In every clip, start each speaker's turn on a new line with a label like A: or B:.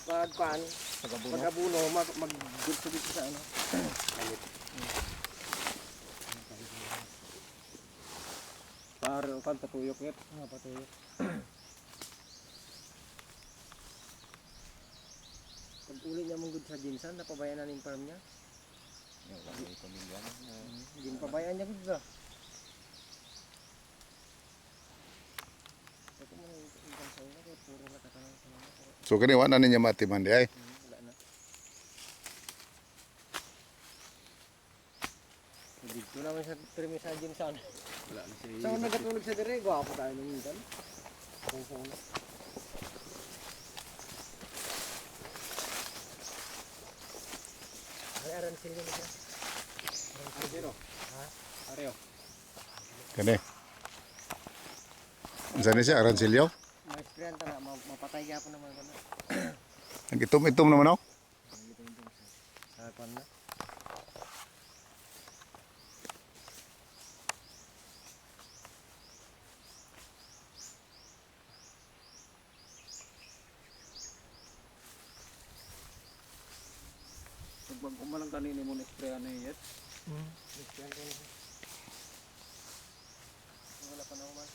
A: pagkuan, pag-abuno, mag-gulsugit sa ano. Para kan patuyok yet. Patuyok. Pag uli niya mong good sa Jinsan, napabayaan na yung farm niya.
B: Yung wala yung pamilya.
A: Hindi mo pabayaan niya good ba? Ito mo na yung sa una, kaya puro nakatanong sa mga.
C: So kani wa na niya matiman di ay.
A: Wala na. Dito naman sa primi sa Jinsan.
B: Wala na siya.
A: Sa nagatulog sa dire, gwapo tayo ng minsan. Kung Ay, aransil yun siya. Aransil. Ha? Areo.
C: Kani. Unsa ni siya aransilyo?
A: Maestrian ta na, mapatay yapon naman ko na.
C: Ang itom-itom naman oh.
A: Sa kwan na.
B: Pag umalang kanini mo na-sprayan na yet.
A: Maestrian ko na siya. Wala pa na umas.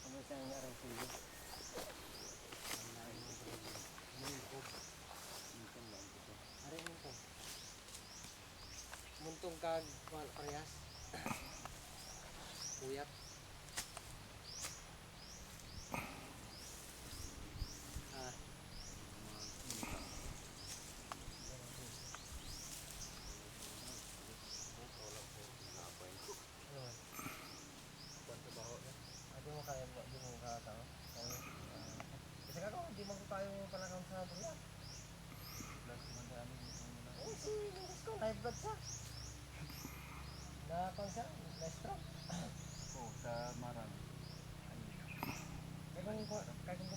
A: Ano siya ang aransil yun? Muntong kag parehas. Puyat. Ah. Hindi mo kaya, hindi mo kakatawa. Kasi kako, hindi mo kaya yung palakaw sa bulan. Oo, si Lingus ko, high blood siya. Na-kung siya, na-stroke.
B: Oo, sa Marang.
A: Kaya kung